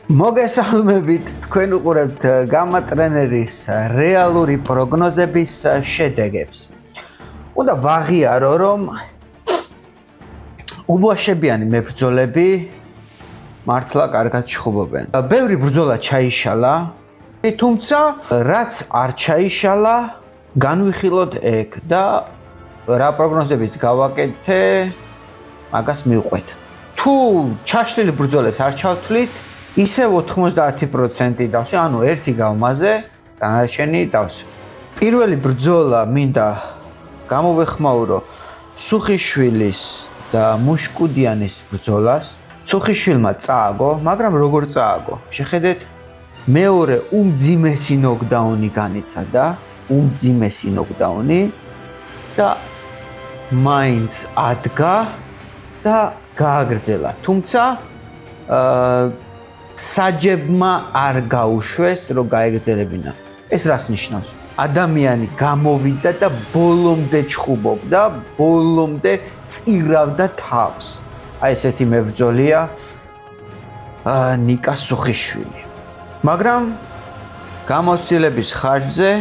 მოგესალმებით, თქვენ უყურებთ გამა ტრენერის რეალური პროგნოზების შედეგებს. უნდა ვაღიარო, რომ ულვაშებიანი მებრძოლები მართლა კარგად ჩხუბობენ. ბევრი ბრძოლა ჩაიშალა, თუმცა რაც არ ჩაიშალა, განვიხილოთ ეგ და რა პროგნოზებიც გავაკეთე, მაგას მივყვეთ. თუ ჩაშლილი ბრძოლებს არ ჩავთვლით, ისევ 90% დავსვი, ანუ ერთი გავმაზე, დანარჩენი დავსვი. პირველი ბრძოლა მინდა გამოვეხმაურო სუხიშვილის და მუშკუდიანის ბრძოლას. სუხიშვილმა წააგო, მაგრამ როგორ წააგო? შეხედეთ, მეორე უმძიმესი ნოკდაუნი განიცადა, უმძიმესი ნოკდაუნი და მაინც ადგა და გააგრძელა. თუმცა საჯებმა არ გაუშვეს, რომ გაეგრძელებინა. ეს რას ნიშნავს? ადამიანი გამოვიდა და ბოლომდე ჩხუბობდა, ბოლომდე წირავდა თავს. აი ესეთი მებრძოლია ნიკა სუხიშვილი. მაგრამ გამოცდილების ხარჯზე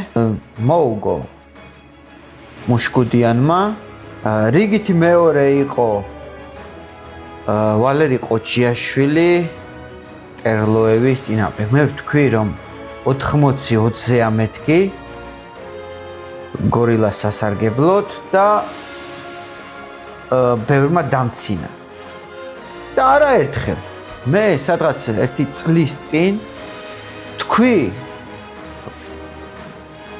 მოუგო მუშკუდიანმა. რიგითი მეორე იყო ვალერი ყოჩიაშვილი ტერლოევის წინააღმდეგ. მე ვთქვი, რომ 80-20-ზე ამეთქი გორილას სასარგებლოდ და ბევრმა დამცინა. და არაერთხელ მე სადღაც ერთი წლის წინ თქვი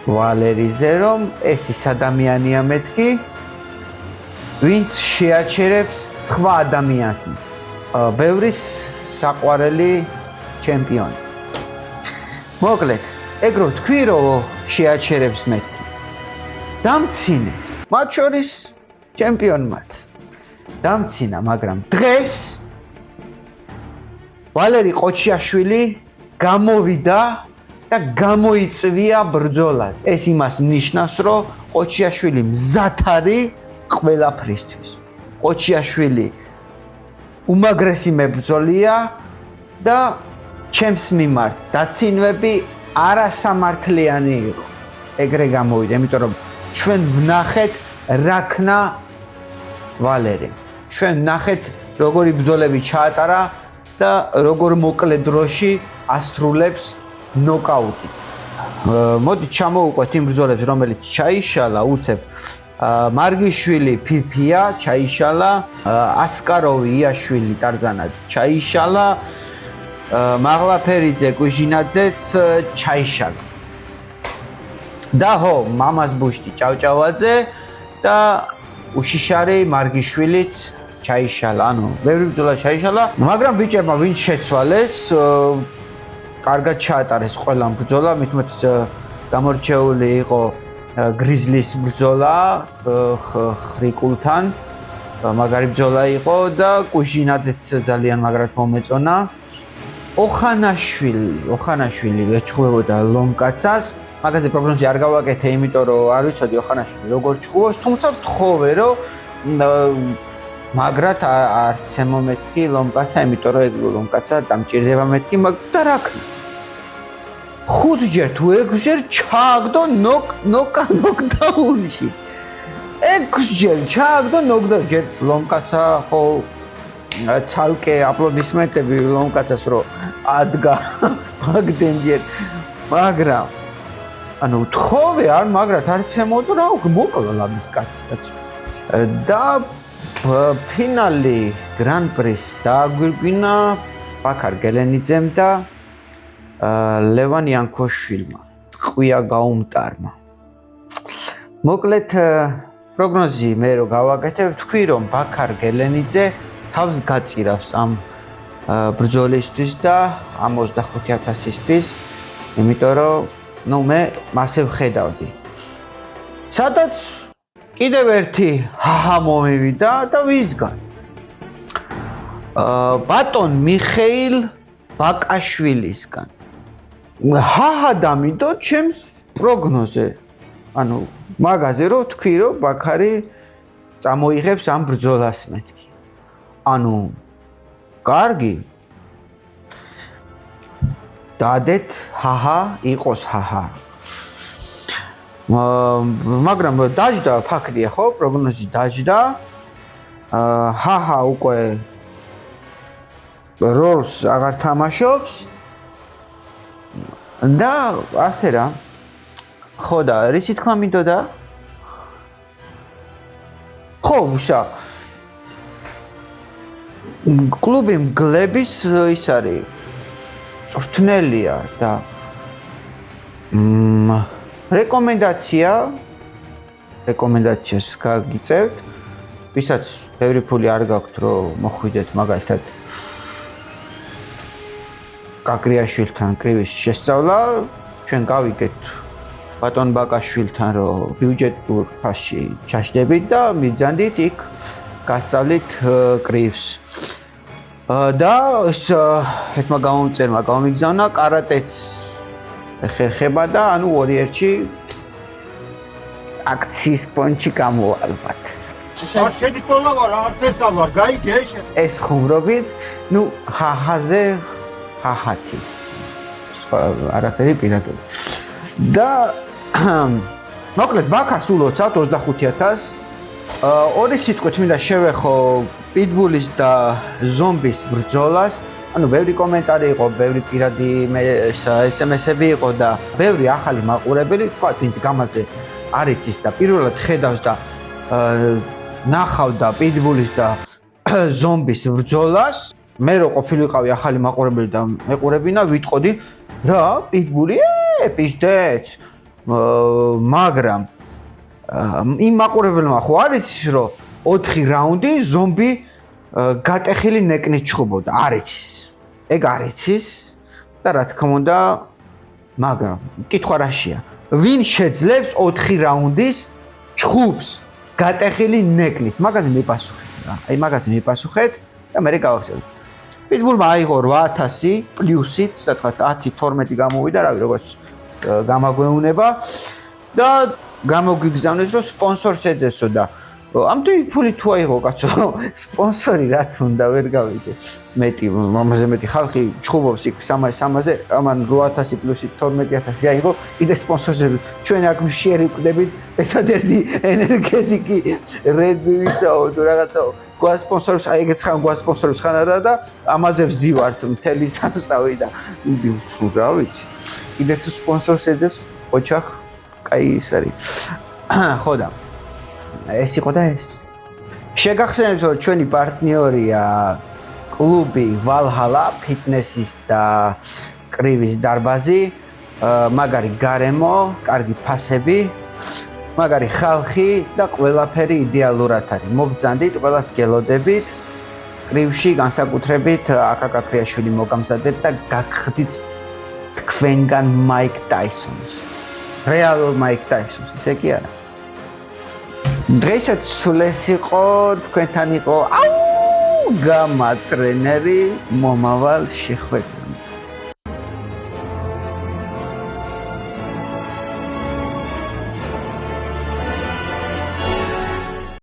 ვალერიზე, რომ ეს ის ადამიანია მეთქი, ვინც შეაჩერებს სხვა ადამიანს. ბევრის საყვარელი ჩემპიონი. მოკლედ, ეგ რო თქვი, რომ შეაჩერებს მეთქი. დამცინეს, მათ შორის ჩემპიონმაც. დამცინა, მაგრამ დღეს ვალერი ყოჩიაშვილი გამოვიდა და გამოიწვია ბრძოლას. ეს იმას ნიშნავს, რომ ყოჩიაშვილი მზად არის ყველაფრისთვის. ყოჩიაშვილი უმაგრესი მებრძოლია და ჩემს მიმართ დაცინვები არასამართლიანი იყო. ეგრე გამოვიდა, იმიტომ რომ ჩვენ ვნახეთ რაქნა ვალერი. ჩვენ ვნახეთ როგორი ბრძოლები ჩაატარა და როგორ მოკლე დროში ასრულებს ნოკაუტით. მოდით ჩამოვუყვეთ იმ ბრძოლებს, რომელიც ჩაიშალა, უცებ მარგიშვილი ფიფია ჩაიშალა, ასკაროვი იაშვილი ტარზანად ჩაიშალა, მაღლაფერიძე კუჟინაძეც ჩაიშალა. და ჰო, მამას ბუშტი ჭავჭავაძე და უშიშარი მარგიშვილიც ჩაიშალა. ანუ ბევრი ბრძოლა ჩაიშალა, მაგრამ ბიჭებმა ვინც შეცვალეს, კარგად ჩაატარეს ყველა ბრძოლა, მithumetes გამორჩეული იყო გრიზლის ბრძოლა ხრიკულთან. მაგარი ბრძოლა იყო და კუჟინაძეც ძალიან მაგრად მომეწონა. ოხანაშვილი ეჩხუბებოდა ლომკაცას. მაგაზე პროგნოზი არ გავაკეთე, იმიტომ რომ არ ვიცოდი ოხანაშვილი როგორ ჩხუბობს, თუმცა ვთხოვე, რომ მაგრად არც ემომეთქი ლომკაცა, იმიტომ რომ ეგ ლომკაცა დამჭირდება მეთქი, მაგრამ რა ქნა. 5ჯერ თუ 6ჯერ ჩააგდო ნოკდაუნში. 6ჯერ ჩააგდო ნოკდაუნში. ჯერ ლომკაცა ხო ცალკე აპლოდისმენტები ლომკაცას რო ადგა მაგდენჯერ, მაგრამ ანუ თხოვე არ მაგრად არც ემოდო რა მოკლა ლამის კაცი. და ფინალი გრან პრის დააგვირგვინა ბაქარ გელენიძემ და ლევან იანქოშვილმა, ტყვია გაუმტარმა. მოკლედ პროგნოზი მე რო გავაკეთე, ვთქვი რომ ბაქარ გელენიძე თავს გაწირავს ამ ბრძოლისთვის და ამ 25,000-ისთვის, იმიტომ რომ მე მასე ვხედავდი. სადაც კიდევ ერთი ჰაჰა მომივიდა და ვისგან? ბატონ მიხეილ ბაკაშვილისგან. ჰაჰა დამიდო ჩემს პროგნოზე. ანუ მაგაზე რო თქვი რომ ბაქარი წამოიღებს ამ ბრძოლას მეთქი. ანუ კარგი დადეთ ჰაჰა იყოს ჰაჰა მაგრამ დაჯდა ფაქტია ხო პროგნოზი დაჯდა ჰაჰა უკვე როლს აღარ თამაშობს და ასე რა ხო და რისი თქმა მინდოდა ხო უშა კლუბი მგლების ის არის წვრთნელია და რეკომენდაციას გაგიწევთ ვისაც ბევრი ფული არ გაქვთ რომ მოხვიდეთ მაგალითად კაკრიაშვილთან კრივის შესწავლა ჩვენ გავიგეთ ბატონ ბაკაშვილთან რომ ბიუჯეტურ ფასში ჩაშდებით და მიბრძანდით იქ გასწავლით კრივს და ეს ერთმა გამომწერმა გამიგზავნა კარატეც ხერხება და ანუ 2-1-ში აქციის პონჩი გამოვალბათ ასეთი თოლა ვარ არც ვარ გაიგე ეს ხუმრობით ნუ ჰაჰაზე ჰაჰათი არაფერი პირადული და მოკლედ ბაქას ულოცავთ 25000 ორი სიტყვით მინდა შევეხო პიტბულის და ზომბის ბრძოლას ანუ ბევრი კომენტარი იყო, ბევრი პირადი SMS-ები იყო და ბევრი ახალი მაყურებელი, თქვა ვინც გამაზე არ იცის და პირველად ხედავს და ნახავდა პიტბულის და ზომბის ბრძოლას, მე რო ყოფილიყავი ახალი მაყურებელი და მეყურებინა, ვიტყოდი რა, პიტბული, პიზდეც. მაგრამ იმ მაყურებელმა ხო არ იცის რომ 4 რაუნდი ზომბი გატეხილი ნეკნით ჩხუბობდა, არ იცის. ეგ არ იცის და რა თქმა უნდა, მაგრამ კითხვა რაშია? ვინ შეძლებს 4 რაუნდის ჩხუბს გატეხილი ნეკნით? მაგაზე მიპასუხეთ რა. აი მაგაზე მიპასუხეთ და მე გავახსენებ. პიტბულმა აიღო 8000 პლუსით, სადღაც 10-12 გამოვიდა, რავი, როგორც გამაგვეუნება და გამოგიგზავნეს რომ სპონსორს ეძესო და ამდენი ფული თუ აიღო კაცო, სპონსორი რაც უნდა ვერ გავიგე. მეტი, ამაზე მეტი ხალხი ჩხუბობს იქ 300-ზე, ამან 8000 პლუსით 12000 აიღო, კიდე სპონსორზე ჩვენ აქ მშიერი ვკვდებით, ერთადერთი ენერგეტიკი რედვისაო თუ რაღაცაო. გვასპონსორებს, აი ეგეც ხან გვასპონსორებს ხან არა და ამაზე ვზივართ მთელი სასწავი და რა ვიცი. კიდე თუ სპონსორს ეძებს, ოჩახ, კაი ის არის. ხო და ეს იყო და ეს. შეგახსენებთ რომ ჩვენი პარტნიორია კლუბი ვალჰალა ფიტნესის და კრივის დარბაზი, მაგარი გარემო, კარგი ფასები, მაგარი ხალხი და ყველაფერი იდეალურად არის. მობრძანდით, ყველას გელოდებით. კრივში განსაკუთრებით აკაკაკრიაშვილი მოგამზადეთ და გაგხდით თქვენგან მაიკ ტაისონს. რეალურ მაიკ ტაისონს, ისე კი არა. დღესაც სულ ეს იყო, თქვენთან იყო გამა ტრენერი მომავალ შეხვედრამდე.